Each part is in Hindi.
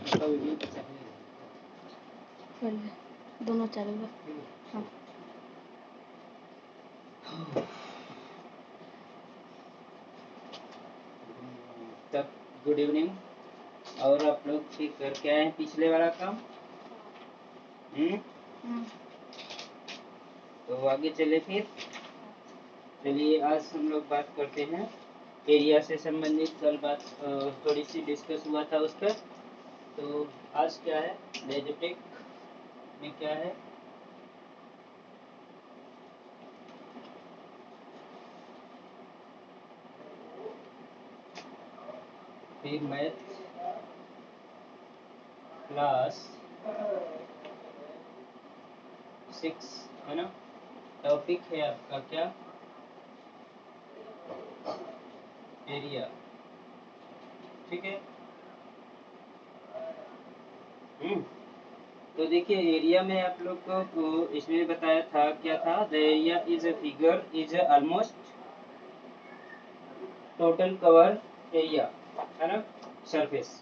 इसका वीडियो तो चाहिए दोनों चलेगा। हाँ। तब गुड इवनिंग। और आप लोग ठीक करके आए हैं पिछले वाला काम? तो आगे चले फिर। चलिए आज हम लोग बात करते हैं एरिया से संबंधित। कल बात थोड़ी सी डिस्कस हुआ था उस पर। तो आज क्या है, लेजिटेक में क्या है, फिर मैथ क्लास 6 है ना। टॉपिक है आपका क्या, एरिया। ठीक है। तो देखिए एरिया में आप लोग को इसमें बताया था क्या था, the area is a figure is almost total cover area, है ना, सरफेस।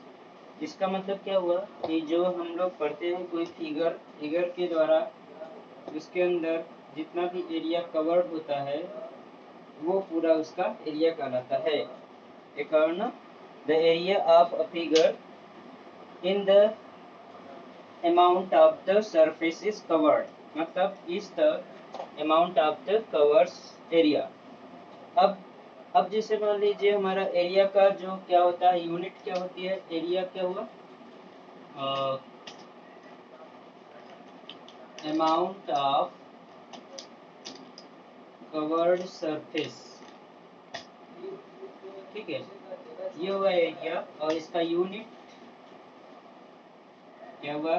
इसका मतलब क्या हुआ कि जो हम लोग पढ़ते हैं कोई फिगर के द्वारा उसके अंदर जितना भी एरिया कवर्ड होता है वो पूरा उसका एरिया कहलाता है। एक और ना, the area of a figure in the amount of the surface is covered, मतलब is the amount of the covers area। अब जैसे मान लीजिए हमारा एरिया का जो क्या होता है, यूनिट क्या होती है, एरिया क्या हुआ, अमाउंट ऑफ कवर्ड सरफेस। ठीक है, ये हुआ एरिया। और इसका यूनिट क्या हुआ,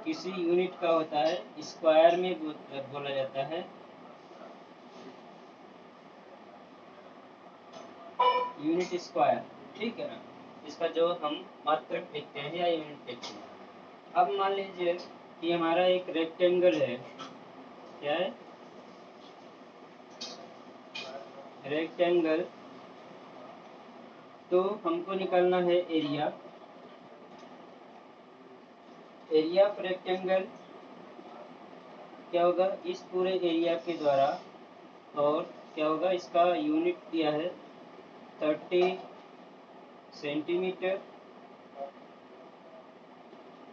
किसी यूनिट का होता है स्क्वायर में बोला जाता है, यूनिट स्क्वायर। ठीक है ना, इसका जो हम मात्रक लिखते हैं या यूनिट लिखते हैं। अब मान लीजिए कि हमारा एक रेक्टेंगल है, क्या है, रेक्टेंगल। तो हमको निकालना है एरिया, एरिया ऑफ रेक्टेंगल क्या होगा, इस पूरे एरिया के द्वारा। और क्या होगा, इसका यूनिट दिया है 30 सेंटीमीटर,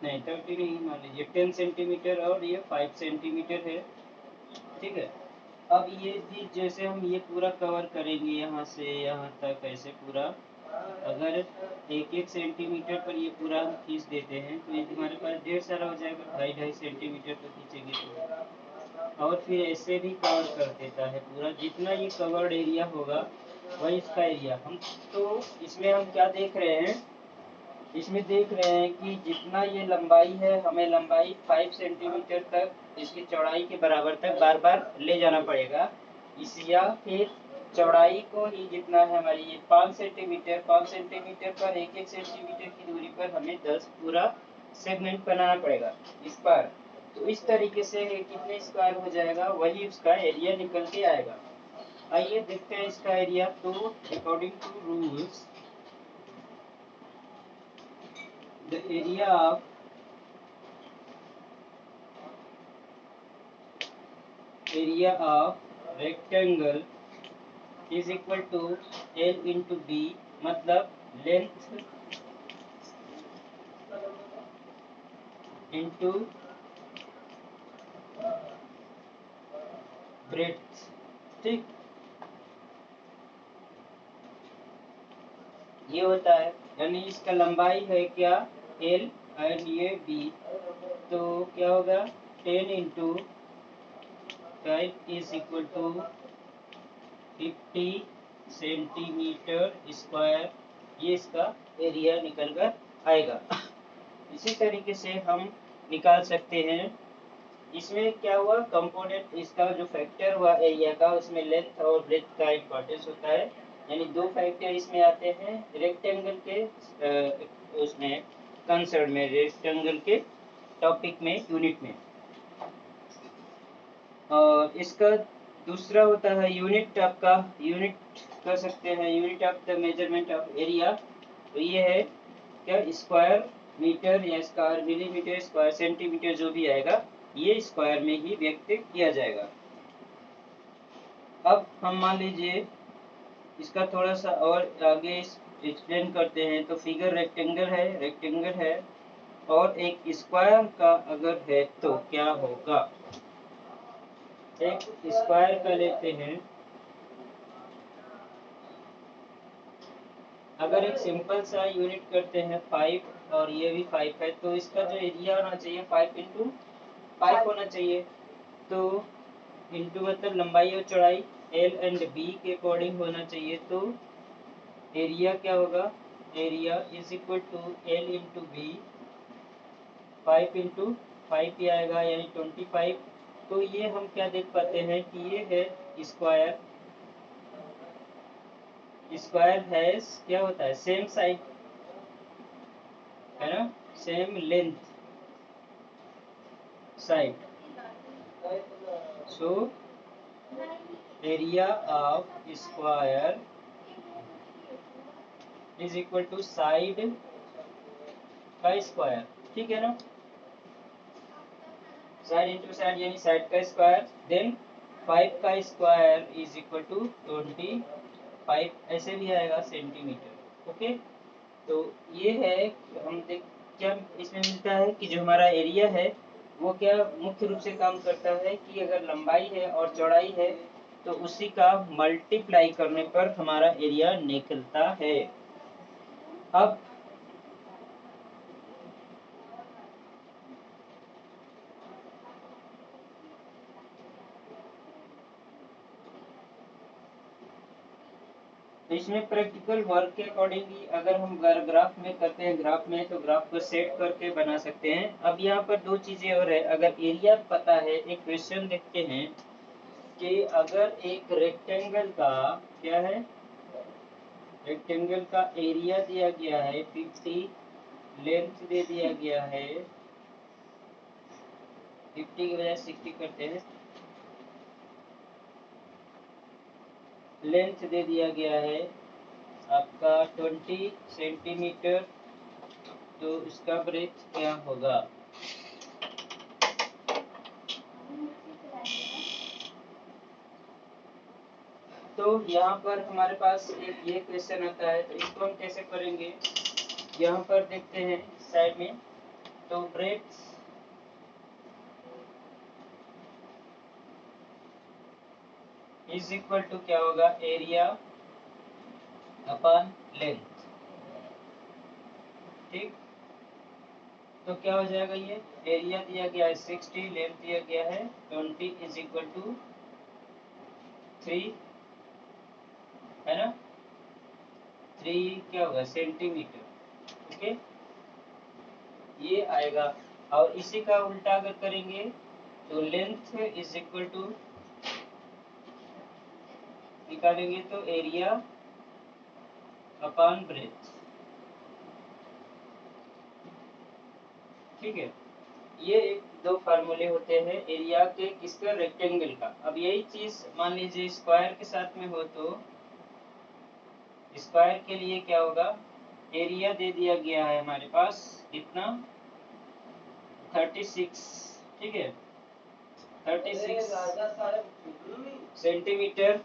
नहीं 30 नहीं, मान लीजिए 10 सेंटीमीटर और ये 5 सेंटीमीटर है। ठीक है। अब ये भी जैसे हम ये पूरा कवर करेंगे यहाँ से यहाँ तक, ऐसे पूरा अगर एक एक सेंटीमीटर पर ये पूरा हम खींच देते हैं तो ये हमारे पास ढेर सारा हो जाएगा, 2.5 सेंटीमीटर पर खींचेंगे तो। और फिर ऐसे भी कवर कर देता है पूरा, जितना ये कवर्ड एरिया होगा वही इसका एरिया। हम तो इसमें हम क्या देख रहे हैं, इसमें देख रहे हैं कि जितना ये लंबाई है, हमें लंबाई 5 सेंटीमीटर तक इसकी चौड़ाई के बराबर तक बार बार ले जाना पड़ेगा इस, या फिर चौड़ाई को ही जितना है हमारी ये 5 सेंटीमीटर, 5 सेंटीमीटर पर एक एक सेंटीमीटर की दूरी पर हमें 10 पूरा सेगमेंट बनाना पड़ेगा इस पर। तो इस तरीके से कितने स्क्वायर हो जाएगा, वही उसका एरिया निकल के आएगा। आइए देखते हैं इसका एरिया। तो according to rules, the area of rectangle is equal to L into B, मतलब लेंथ into ब्रेड्थ। ठीक, ये होता है, यानी इसका लंबाई है क्या, L एंड ये B। तो क्या होगा, 10 into 5 is equal to 50 centimetre square, ये इसका एरिया निकल कर आएगा। इसी तरीके से हम निकाल सकते हैं। इसमें क्या हुआ, कंपोनेंट इसका जो फैक्टर हुआ एरिया का, उसमें लेंथ और ब्रेड्थ का इंपॉर्टेंस होता है। यानी दो फैक्टर इसमें आते हैं रेक्टेंगल के उसमें कंसर्न में, रेक्टेंगल के टॉपिक में, यूनिट में। और इसका दूसरा होता है यूनिट, आपका यूनिट कर सकते हैं, unit of the measurement of area. तो ये है क्या, स्क्वायर मीटर या स्क्वायर मिलीमीटर स्क्वायर सेंटीमीटर जो भी आएगा ये स्क्वायर में ही व्यक्त किया जाएगा। अब हम मान लीजिए इसका थोड़ा सा और आगे एक्सप्लेन करते हैं। तो फिगर रेक्टेंगल है और एक स्क्वायर का अगर है तो क्या होगा। एक स्क्वायर का लेते हैं, अगर एक सिंपल सा यूनिट करते हैं 5 और ये भी 5 है तो इसका जो एरिया होना चाहिए 5 इंटू 5 होना चाहिए। तो इंटू मतलब लंबाई और चौड़ाई एल एंड बी के अकॉर्डिंग होना चाहिए। तो एरिया क्या होगा, area is equal to L into B, 5 into 5 ही आएगा यानी 25। तो ये हम क्या देख पाते हैं कि ये है स्क्वायर, स्क्वायर है क्या होता है सेम साइड है ना, same length side. So area of square is equal to side का स्क्वायर, ठीक है ना। साइड इंटू साइड यानी साइड का स्क्वायर, देन 5 का स्क्वायर इज इक्वल टू 25, ऐसे भी आएगा सेंटीमीटर। ओके, तो ये है हम देख क्या इसमें मिलता है कि जो हमारा एरिया है वो क्या मुख्य रूप से काम करता है कि अगर लंबाई है और चौड़ाई है तो उसी का मल्टीप्लाई करने पर हमारा एरिया निकलता है। अब तो इसमें प्रैक्टिकल वर्क के अकॉर्डिंगली अगर हम ग्राफ में करते हैं, ग्राफ में तो ग्राफ को सेट करके बना सकते हैं। अब यहाँ पर दो चीजें और है, अगर एरिया पता है, एक क्वेश्चन देखते हैं कि अगर एक रेक्टेंगल का क्या है, रेक्टेंगल का एरिया दिया गया है 50, लेंथ दे दिया गया है 50 के बजाय 60 करते हैं, लेंथ दे दिया गया है आपका 20 सेंटीमीटर, तो इसका ब्रेथ क्या होगा। तो यहाँ पर हमारे पास एक ये क्वेश्चन आता है, तो इसको हम कैसे करेंगे। यहाँ पर देखते हैं साइड में, तो ब्रेथ इज इक्वल टू क्या होगा, एरिया अपॉन लेंथ, ठीक। तो क्या हो जाएगा, ये एरिया दिया गया है 60, लेंथ दिया गया है 20 इज इक्वल टू 3 है ना, 3 क्या होगा सेंटीमीटर। ओके, ये आएगा। और इसी का उल्टा अगर करेंगे तो लेंथ इज इक्वल टू निकालेंगे तो एरिया अपॉन ब्रेथ, ठीक है। ये एक दो फार्मूले होते हैं एरिया के, किसका, रेक्टेंगल का। अब यही चीज मान लीजिए स्क्वायर के साथ में हो, तो स्क्वायर के लिए क्या होगा, एरिया दे दिया गया है हमारे पास कितना 36, ठीक है 36 सेंटीमीटर।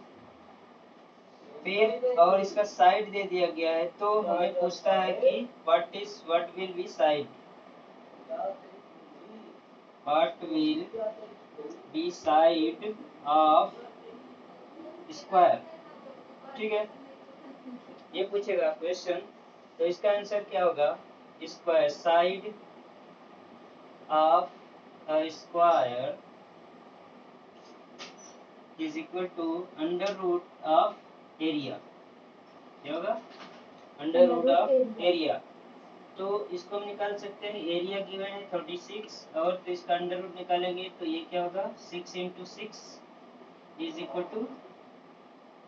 फिर और इसका साइड दे दिया गया है, तो हमें पूछता है कि what will be side, what will be side of square, ठीक है, ये पूछेगा क्वेश्चन। तो इसका आंसर क्या होगा, square side of a square is equal to under root of area, क्या होगा, अंडर रूट ऑफ एरिया। तो इसको हम निकाल सकते हैं, एरिया गिवन है 36 और तो इसका अंडर रूट निकालेंगे तो ये क्या होगा 6 into 6 is equal to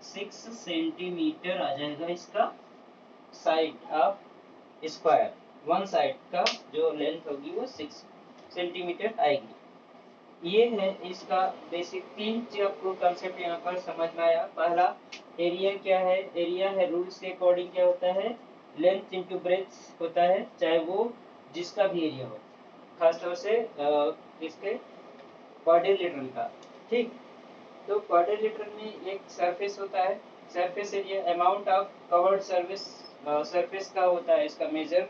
6 centimetre आ जाएगा इसका side of square, one side का जो लेंथ होगी वो 6 सेंटीमीटर आएगी। ये है इसका बेसिक तीन आपको कंसेप्ट यहाँ पर समझ में आया। पहला एरिया क्या है, एरिया है रूल्स के अकॉर्डिंग क्या होता है, लेंथ इंटू ब्रेथ होता है, चाहे वो जिसका भी एरिया हो, खासतौर से इसके क्वाड्रिलेटरल का। ठीक, तो क्वाड्रिलेटरल में एक सरफेस होता है, surface area amount of curved surface का होता है इसका मेजर,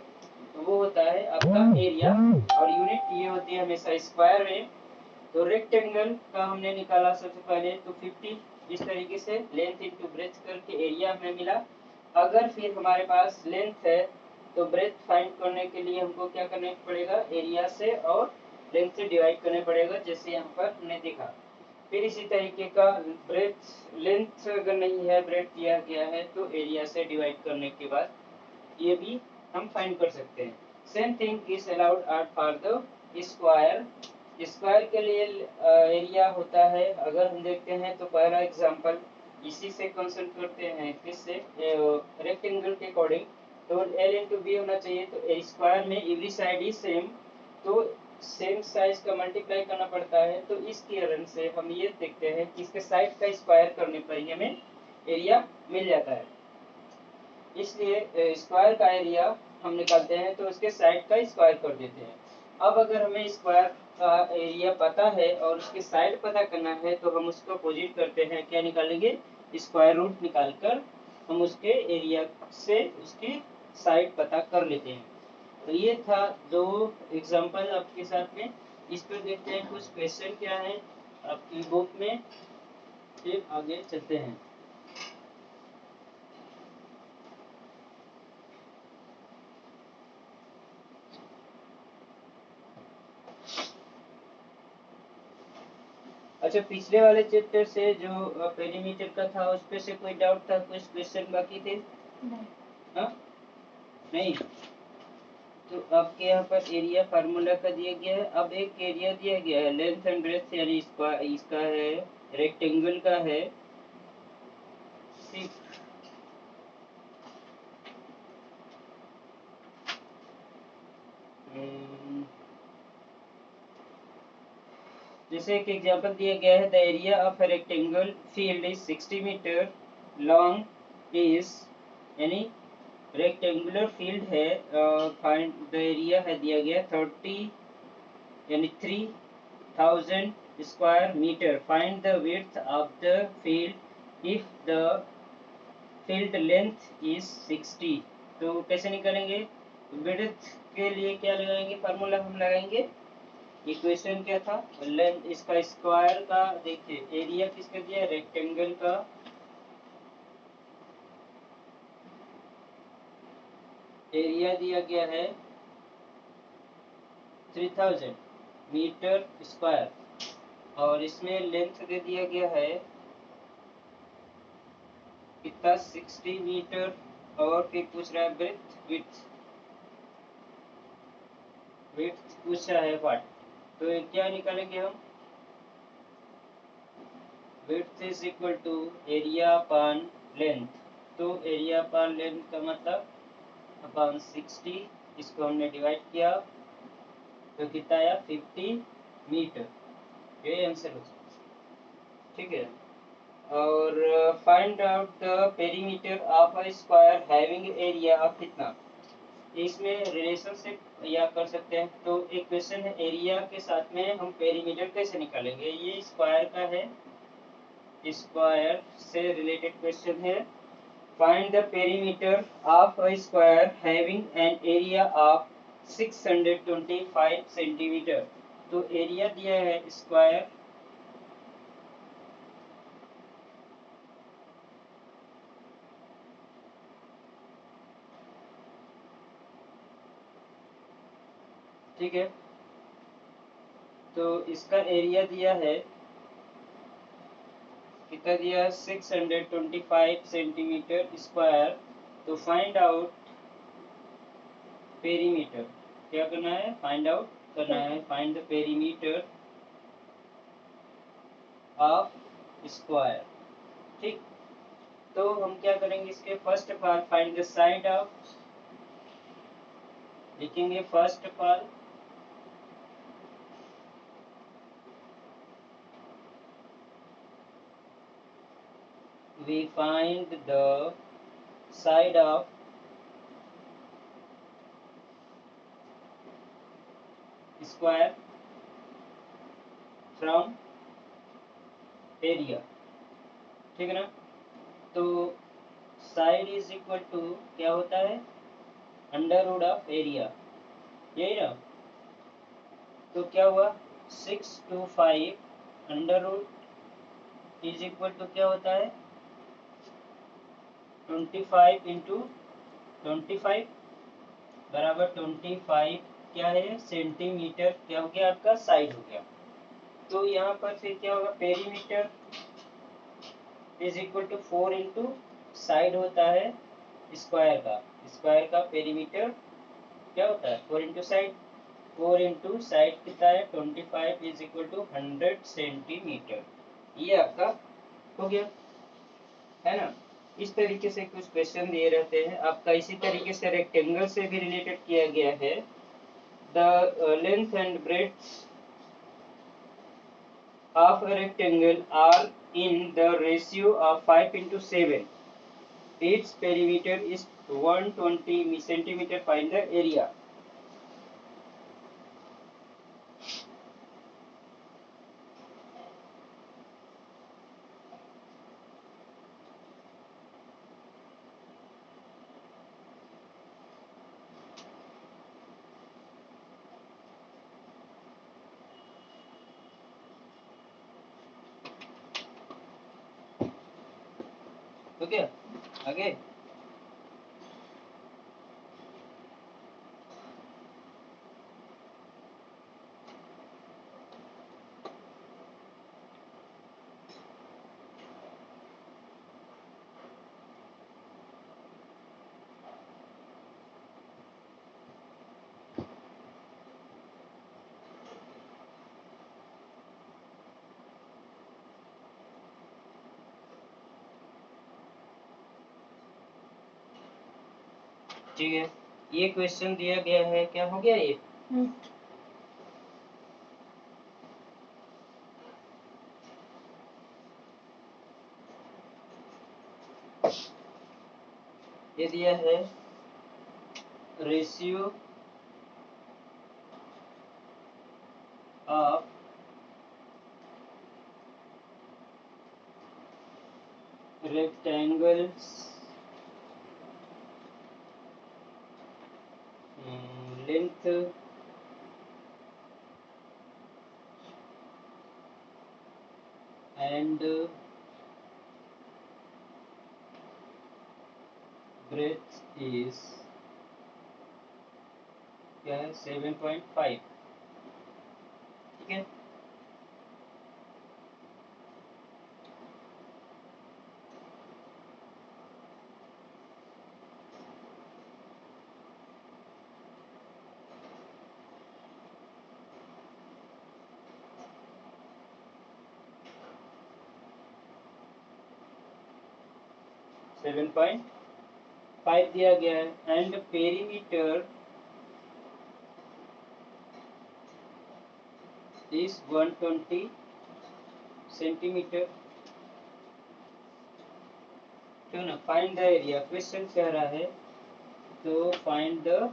तो वो होता है आपका एरिया, और यूनिट ये होती है हमेशा स्क्वायर में। तो रेक्टेंगल का हमने निकाला सबसे पहले, तो 50 इस तरीके से लेंथ इनटू ब्रेथ करके एरिया हमें मिला। अगर फिर हमारे पास लेंथ है तो ब्रेथ फाइंड करने के लिए हमको क्या करना पड़ेगा, एरिया से और लेंथ से डिवाइड करना पड़ेगा, जैसे यहाँ पर हमने देखा। फिर इसी तरीके का ब्रेथ लेंथ अगर नहीं है, ब्रेथ दिया गया है, तो एरिया से डिवाइड करने के बाद ये भी हम फाइंड कर सकते हैं। Same thing is allowed out for the square. Square के लिए एरिया होता है, अगर हम देखते हैं तो पहला एग्जांपल इसी से कंसर्न करते हैं, किससे, रेक्टेंगल के अकॉर्डिंग। तो L इंटू बी होना चाहिए, तो स्क्वायर में एवरी साइड इज सेम, तो सेम साइज का मल्टीप्लाई करना पड़ता है। तो इस कारण से हम ये देखते हैं कि इसके साइड का स्क्वायर करने पर ही हमें एरिया मिल जाता है। इसलिए स्क्वायर का एरिया हम निकालते हैं तो उसके साइड का स्क्वायर कर देते हैं। अब अगर हमें स्क्वायर का एरिया पता है और उसके साइड पता करना है, तो हम उसको अपोजिट करते हैं, क्या निकालेंगे, स्क्वायर रूट निकालकर हम उसके एरिया से उसकी साइड पता कर लेते हैं। तो ये था 2 एग्जांपल आपके साथ में। इस पर देखते हैं कुछ क्वेश्चन क्या है आपकी बुक में, फिर आगे चलते हैं। अच्छा, पिछले वाले चैप्टर से जो पेरीमीटर का था उस पे से कोई डाउट था, कुछ क्वेश्चन बाकी थे? हाँ, नहीं। तो आपके यहाँ पर एरिया फार्मूला का दिया गया है। अब एक एरिया दिया गया है, लेंथ एंड ब्रेथ, यानी इसका है, रेक्टेंगल का है। ठीक, जैसे एक एग्जांपल दिया गया है, the area of a rectangle field is 60 metre long is, यानी रेक्टेंगुलर फील्ड है, फाइंड द एरिया है दिया गया 30 यानी 3000 square metre. Find the width of the field if the field length is 60। तो कैसे निकालेंगे, विड्थ के लिए क्या लगाएंगे, फार्मूला हम लगाएंगे। इक्वेशन क्या था, लेंथ इसका स्क्वायर का, देखिए एरिया किसका दिया, रेक्टेंगल का, एरिया दिया गया है 3000 मीटर स्क्वायर, और इसमें लेंथ दे दिया गया है कितना, 60 मीटर, और फिर पूछ रहा है ब्रेथ, विड्थ पूछ रहा है व्हाट। तो क्या निकालेंगे हम, width is equal to area upon length. तो एरिया अपॉन लेंथ का मतलब अपॉन 60, इसको हमने डिवाइड किया तो कितना आया, 50 मीटर। ये आंसर हो जाएगा। ठीक है, और find out the perimeter of a square having area of कितना, इसमें रिलेशनशिप या कर सकते हैं। तो एक क्वेश्चन है, एरिया के साथ में हम पेरीमीटर कैसे निकालेंगे, ये स्क्वायर का है, स्क्वायर से रिलेटेड क्वेश्चन है। Find the perimeter of a square having an area of 625 centimetre. तो एरिया दिया है स्क्वायर, ठीक है, तो इसका एरिया दिया है कितना दिया है, 625 सेंटीमीटर स्क्वायर। तो फाइंड आउट पेरीमीटर, क्या करना है, फाइंड आउट करना है, find the perimeter of square. ठीक, तो हम क्या करेंगे, इसके first of all find the side of, लिखेंगे first of all we find the side of square from area, ठीक है ना। तो साइड इज इक्वल टू क्या होता है, अंडर रूट ऑफ एरिया, यही ना। तो क्या हुआ, 625 under root is equal to क्या होता है 25 इंटू 25 बराबर 25 क्या है सेंटीमीटर, क्या हो गया आपका साइड हो गया। तो यहाँ पर फिर क्या होगा, perimeter is equal to 4 into side होता है स्क्वायर का पेरीमीटर क्या होता है 4 इंटू साइड, 4 इंटू साइड कितना है 25 इज इक्वल टू 100 सेंटीमीटर। ये आपका हो गया, है ना। इस तरीके से कुछ क्वेश्चन दिए रहते हैं आपका। इसी तरीके से रेक्टेंगल से भी रिलेटेड किया गया है। The length and breadth of a rectangle are in the ratio of 5 into 7. Its perimeter is 120 centimeter. Find the area. Okay आगे ठीक है। ये क्वेश्चन दिया गया है, क्या हो गया ये ये दिया है ratio of rectangles length and breadth is क्या है 7.5, ठीक है। सेवन पॉइंट 5 दिया गया है एंड पेरीमीटर इज 120 सेंटीमीटर, क्यों ना। फाइंड द एरिया क्वेश्चन कह रहा है, तो फाइंड द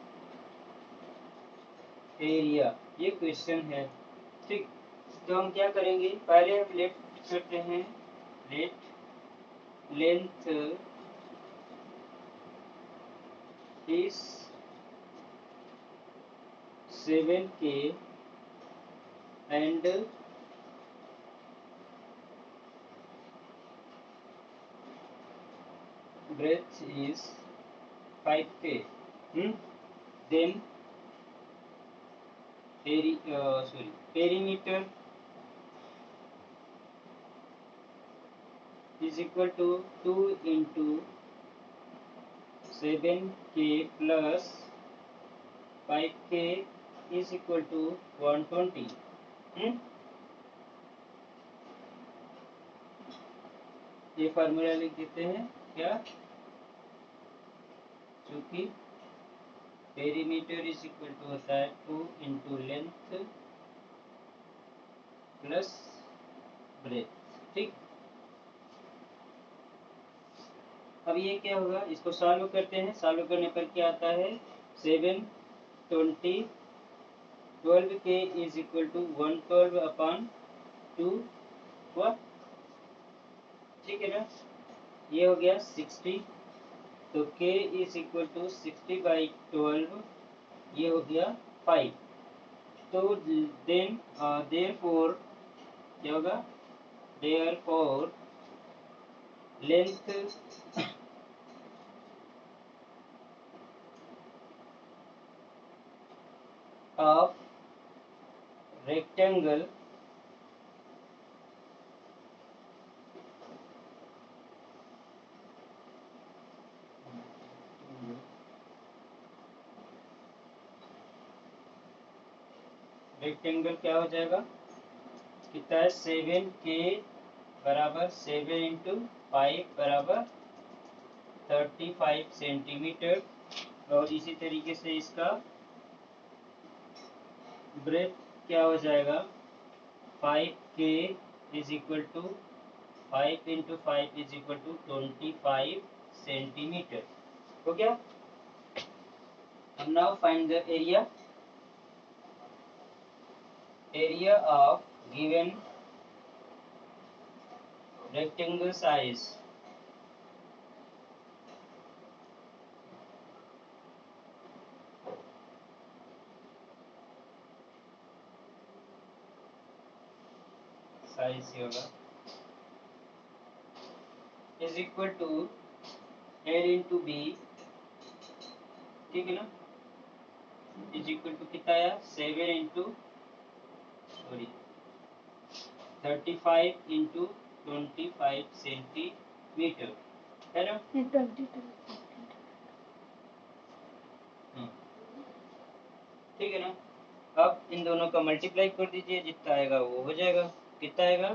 एरिया ये क्वेश्चन है, ठीक। तो हम क्या करेंगे, पहले हम लेट करते हैं, late length is 7K and breadth is 5K. Then perimeter is equal to 2 into 7K plus 5K is equal to 120. ये फार्मूला लिख देते हैं क्या, चूंकि पेरीमीटर इज इक्वल टू होता है 2 इंटू लेंथ प्लस ब्रेथ, ठीक। अब ये क्या होगा, इसको सॉल्व करते हैं। सॉल्व करने पर क्या आता है 720 12k is equal to 112 upon 2 हुआ, ठीक है ना। ये हो गया 60, तो k इज इक्वल टू 60/12, ये हो गया 5। तो देन देयरफॉर क्या होगा, therefore length of rectangle rectangle क्या हो जाएगा, कितना है, 7k बराबर 7 इंटू 5 बराबर 35 सेंटीमीटर। और इसी तरीके से इसका ब्रेथ क्या हो जाएगा, 5k is equal to 5 into 5 is equal to 25 centimetre हो गया। हम now find the area of given rectangle size। Size ये होगा is equal to L into B, ठीक है ना, इज इक्वल टू कितना आया, 7 इंटू सॉरी 35 इंटू 25 सेंटीमीटर, है ना। 22। ठीक है ना। अब इन दोनों का मल्टीप्लाई कर दीजिए, जितना आएगा वो हो जाएगा। कितना आएगा,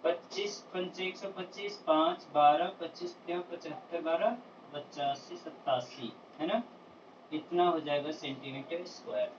25 पंचे 125, 5 12 25 75 12 85 87, है ना। इतना हो जाएगा सेंटीमीटर स्क्वायर।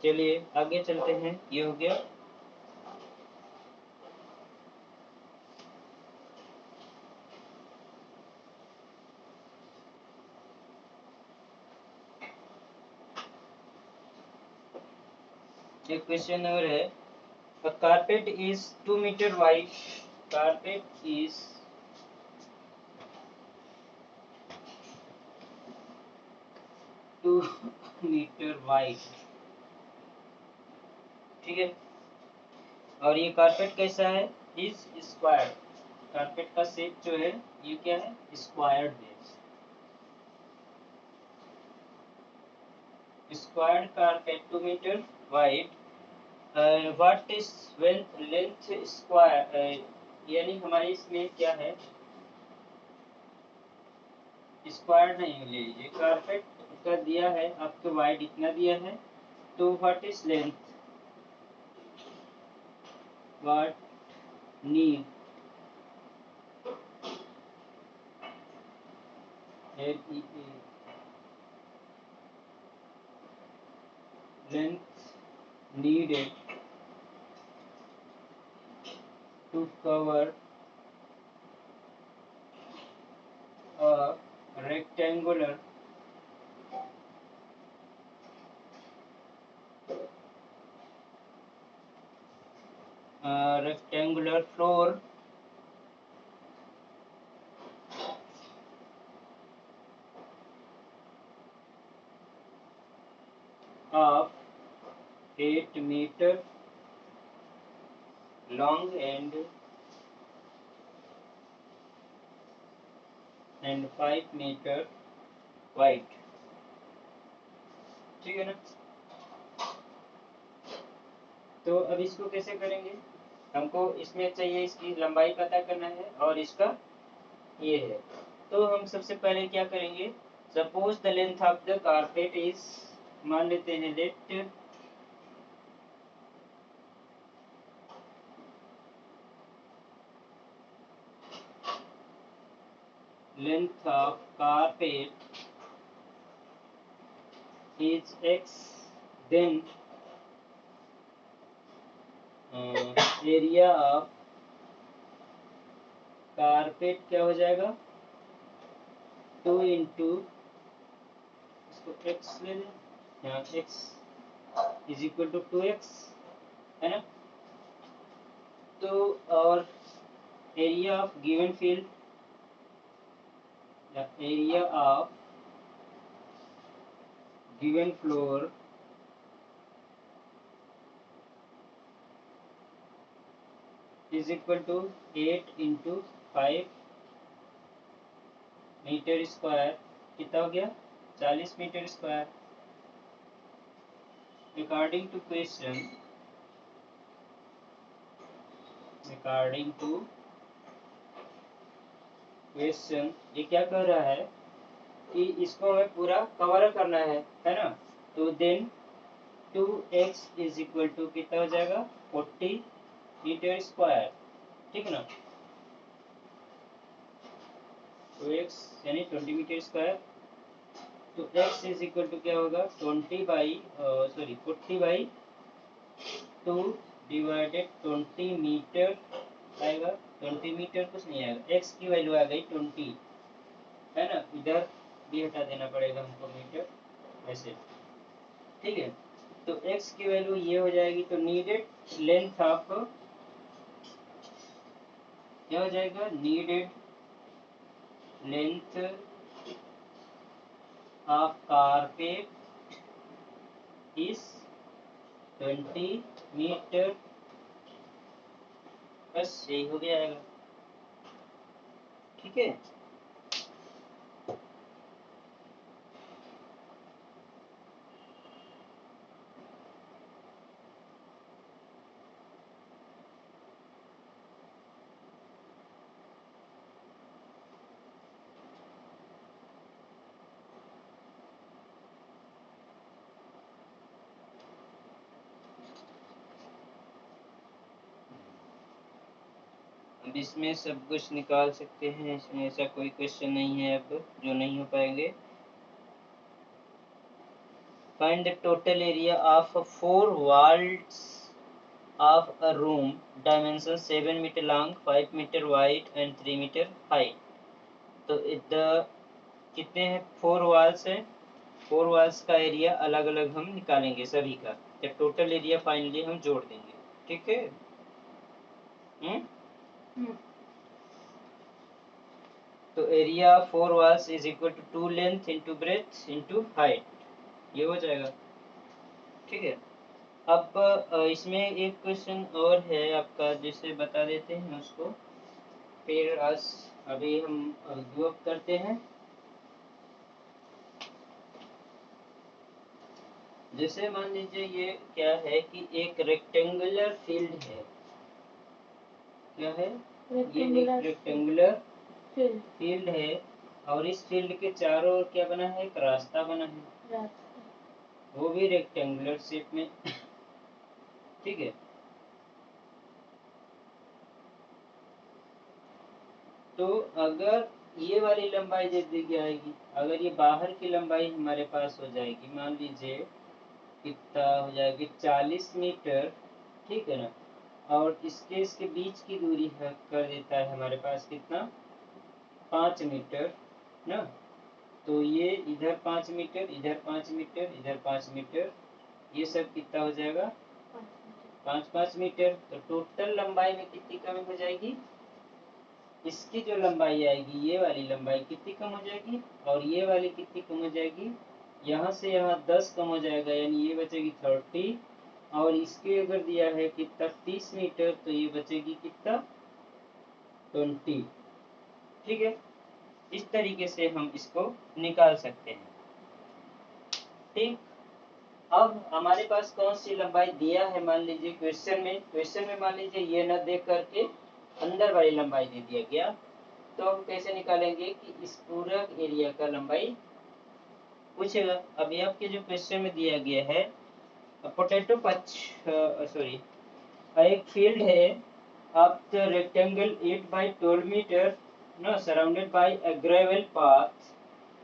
चलिए आगे चलते हैं। ये हो गया। एक क्वेश्चन और है, a carpet is 2 meter wide, carpet is 2 meter wide, ठीक है। और ये कारपेट कैसा है, इज स्क्वायर, कारपेट का शेप जो है ये क्या है, स्क्वायर्ड है। Squared carpet 2 metre wide, what is length square, यानी हमारे इसमें क्या है, स्क्वायर नहीं ले लीजिए, कारपेट का दिया है आपको वाइड इतना दिया है, तो what is length, what need length needed to cover a rectangular rectangular floor of 8 meter long and 5 meter wide, ठीक है ना। तो अब इसको कैसे करेंगे, हमको इसमें चाहिए इसकी लंबाई पता करना है और इसका ये है। तो हम सबसे पहले क्या करेंगे, suppose the length of the carpet is, मान लेते हैं late length of carpet is x, then area of carpet क्या हो जाएगा, 2 इंटू, इसको x ले लें, यहाँ x is equal to 2x, है ना। तो और area of given field, area of given floor is equal to 8 into 5 metre square, कितना हो गया 40 metre square. According to question, according to question ये क्या कह रहा है कि इसको हमें पूरा कवर करना है ना। तो then 2x is equal to कितना हो जाएगा 40 मीटर स्क्वायर, ठीक है ना। 2x यानी 20 मीटर स्क्वायर, तो x इज इक्वल टू क्या होगा 40 बाई 2 डिवाइडेड 20 मीटर आएगा, 20 मीटर कुछ नहीं आएगा, x की वैल्यू आ गई 20, है ना। इधर भी हटा देना पड़ेगा हमको मीटर, ऐसे, ठीक है। तो x की वैल्यू ये हो जाएगी, तो नीडेड लेंथ ऑफ क्या हो जाएगा, needed length of carpet is 20 metre, बस यही हो गया आएगा, ठीक है। अब इसमें सब कुछ निकाल सकते हैं, इसमें ऐसा कोई क्वेश्चन नहीं है अब जो नहीं हो पाएंगे। Find the total area of 4 walls of a room, dimension 7 meter long, 5 meter wide and 3 meter high। तो कितने हैं 4 walls है, 4 walls का एरिया अलग अलग हम निकालेंगे सभी का, जब टोटल एरिया फाइनली हम जोड़ देंगे, ठीक है। तो area 4 walls is equal to 2 length into breadth into height, ये हो जाएगा, ठीक है। अब इसमें एक क्वेश्चन और है आपका, जिसे बता देते हैं उसको, फिर अभी हम गिव अप करते हैं। जैसे मान लीजिए ये क्या है कि एक रेक्टेंगुलर फील्ड है, क्या है, ये एक रेक्टेंगुलर फील्ड है, और इस फील्ड के चारों ओर क्या बना है, एक रास्ता बना है, वो भी रेक्टेंगुलर शेप में, ठीक है। तो अगर ये वाली लंबाई दे दी जाएगी, अगर ये बाहर की लंबाई हमारे पास हो जाएगी, मान लीजिए कितना हो जाएगी 40 मीटर, ठीक है ना, और इसके बीच की दूरी कर देता है हमारे पास कितना 5 मीटर ना। तो ये इधर 5 मीटर, इधर 5 मीटर, इधर 5 मीटर, ये सब कितना हो जाएगा 5-5 मीटर। तो टोटल लंबाई में कितनी कमी हो जाएगी, इसकी जो लंबाई आएगी ये वाली लंबाई कितनी कम हो जाएगी और ये वाली कितनी कम हो जाएगी, यहाँ से यहाँ 10 कम हो जाएगा, यानी ये बचेगी 30 और इसके अगर दिया है कितना 30 मीटर तो ये बचेगी कितना 20। ठीक है, इस तरीके से हम इसको निकाल सकते हैं। ठीक, अब हमारे पास कौन सी लंबाई दिया है, मान लीजिए क्वेश्चन में मान लीजिए ये न देख करके अंदर वाली लंबाई दे दिया गया, तो हम कैसे निकालेंगे कि इस पूरा एरिया का लंबाई पूछेगा। अभी आपके जो क्वेश्चन में दिया गया है पोटैटो पच सॉरी एक फील्ड है of the rectangle 8 by 12 metre no surrounded by a gravel path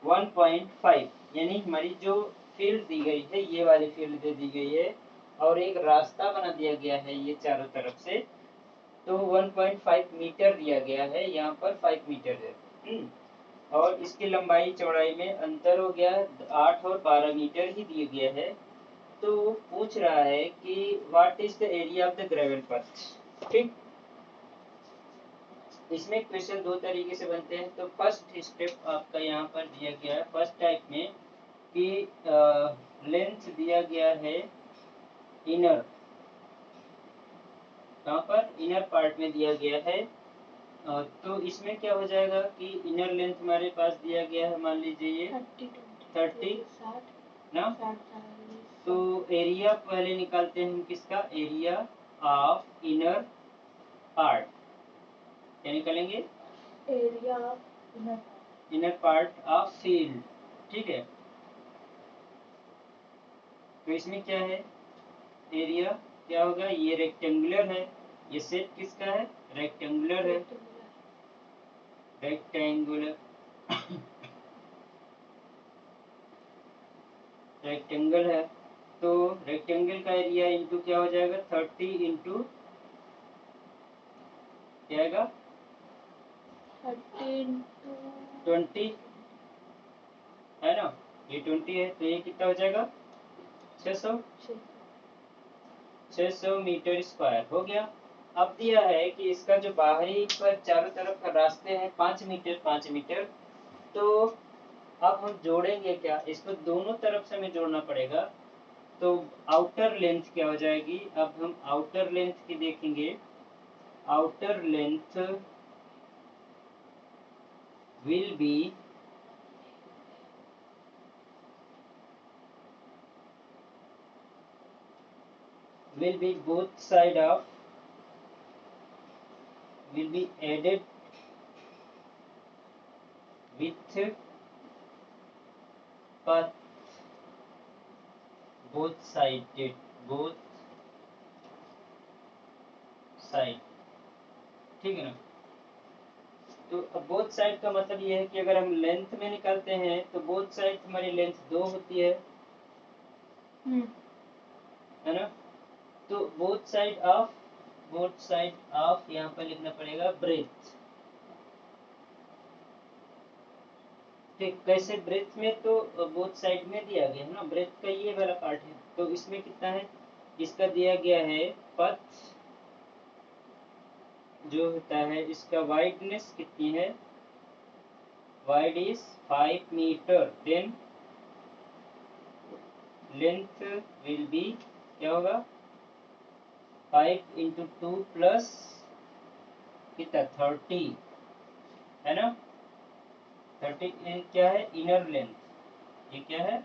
1.5, यानी हमारी जो फील्ड दी गई है ये वाली फील्ड दे दी गई है और एक रास्ता बना दिया गया है ये चारों तरफ से, तो 1.5 मीटर दिया गया है, यहाँ पर 5 मीटर है। और इसकी लंबाई चौड़ाई में अंतर हो गया, 8 और 12 मीटर ही दिया गया है। तो पूछ रहा है कि what is the area of the gravel path. ठीक, इसमें क्वेश्चन दो तरीके से बनते हैं। तो फर्स्ट स्टेप आपका यहाँ पर दिया गया है फर्स्ट टाइप में कि लेंथ दिया गया है इनर, कहाँ पर इनर पार्ट में दिया गया है। तो इसमें क्या हो जाएगा कि इनर लेंथ हमारे पास दिया गया है, मान लीजिए ये 30 ना, तो एरिया पहले निकालते हैं हम किसका, एरिया ऑफ इनर पार्ट, क्या निकालेंगे, area inner part of field. ठीक है, तो इसमें क्या है, एरिया क्या होगा, ये रेक्टेंगुलर है, ये सेट किसका है, रेक्टेंगुलर है, रेक्टेंगुलर रेक्टेंगल है, तो रेक्टेंगल का एरिया इंटू क्या हो जाएगा 30 इंटू क्या आएगा 20 है ना, ये 20 है तो ये कितना हो जाएगा 600 मीटर स्क्वायर हो गया। अब दिया है कि इसका जो बाहरी पर चारों तरफ का रास्ते हैं 5 मीटर, तो अब हम जोड़ेंगे क्या, इसको दोनों तरफ से हमें जोड़ना पड़ेगा। तो आउटर लेंथ क्या हो जाएगी, अब हम आउटर लेंथ की देखेंगे, outer length will B both side of will be added with path both sided, both side। ठीक है ना, तो अब बोथ साइड का मतलब ये है कि अगर हम लेंथ में निकालते हैं तो बोथ साइड हमारी लेंथ 2 होती है ना, तो बोथ साइड ऑफ यहाँ पर लिखना पड़ेगा ब्रेथ। ठीक, कैसे, ब्रेथ में तो बोथ साइड में दिया गया है ना, ब्रेथ का ये वाला पार्ट है, तो इसमें कितना है, इसका दिया गया है पथ जो होता है इसका वाइडनेस कितनी है, wide is 5 metre, then length will be क्या होगा 5 इंटू 2 प्लस कितना 30 है ना, 30 क्या है इनर लेंथ, ये क्या है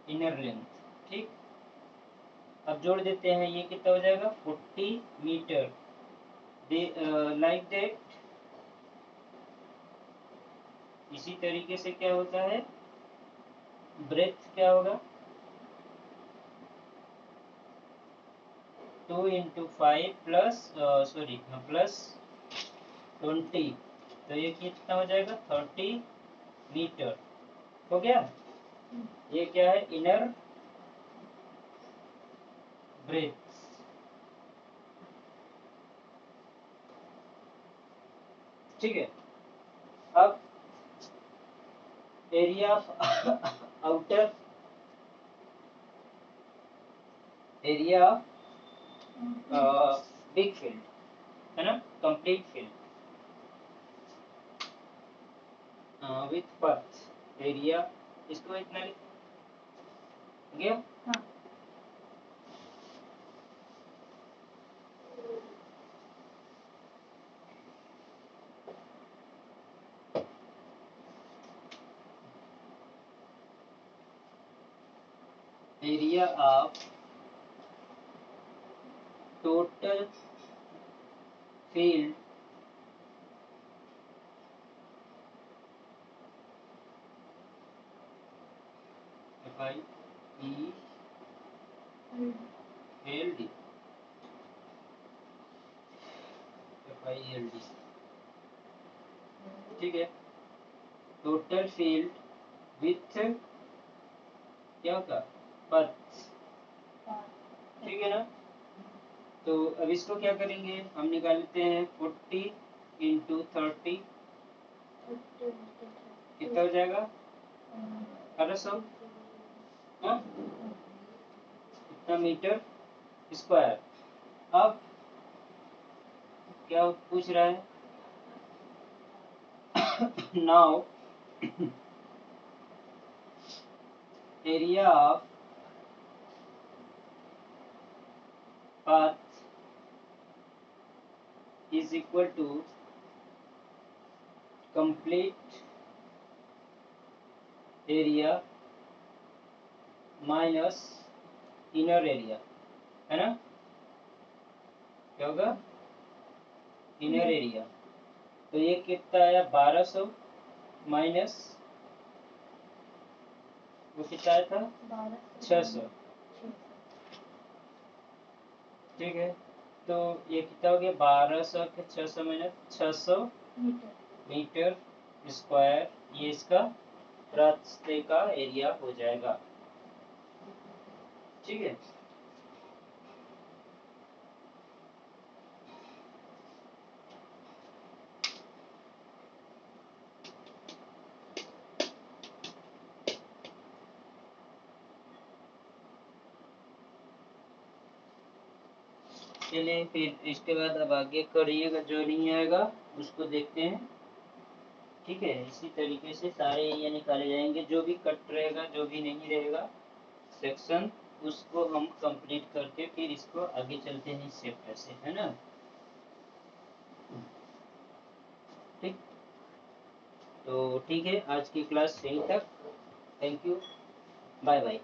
इनर लेंथ। ठीक, अब जोड़ देते हैं, ये कितना हो जाएगा 40 मीटर, लाइक दैट। इसी तरीके से क्या होता है, ब्रेथ क्या होगा 2 इंटू 5 प्लस प्लस 20, तो ये कितना हो जाएगा 30 मीटर हो गया। ये क्या है इनर ब्रेथ। ठीक है, अब area of outer area big field है ना, कंप्लीट फील्ड विथ पथ एरिया, इसको इतना लिख गया। हाँ। Area of total field FIELD FIELD, ठीक है। टोटल फील्ड विथ क्या होगा, पथ, ठीक है ना। तो अब इसको क्या करेंगे, हम निकालते हैं 40 × 30 कितना हो जाएगा 1800 इतना मीटर स्क्वायर। अब क्या पूछ रहा है, now area of path is equal to complete area minus inner area, है ना, क्या होगा इनर एरिया। तो ये कितना आया 1200 माइनस वो कितना आया था 600, ठीक है। तो ये कितना हो गया 1200 के 600 माइनस 600 मीटर स्क्वायर, ये इसका रास्ते का एरिया हो जाएगा, ठीक है। चलिए फिर इसके बाद अब आगे करिएगा, जो नहीं आएगा उसको देखते हैं, ठीक है। इसी तरीके से सारे एरिया निकाले जाएंगे, जो भी कट रहेगा जो भी नहीं रहेगा सेक्शन, उसको हम कंप्लीट करके फिर इसको आगे चलते हैं इस चैप्टर से, है ना, ठीक। तो ठीक है, आज की क्लास यहीं तक, थैंक यू, बाय बाय।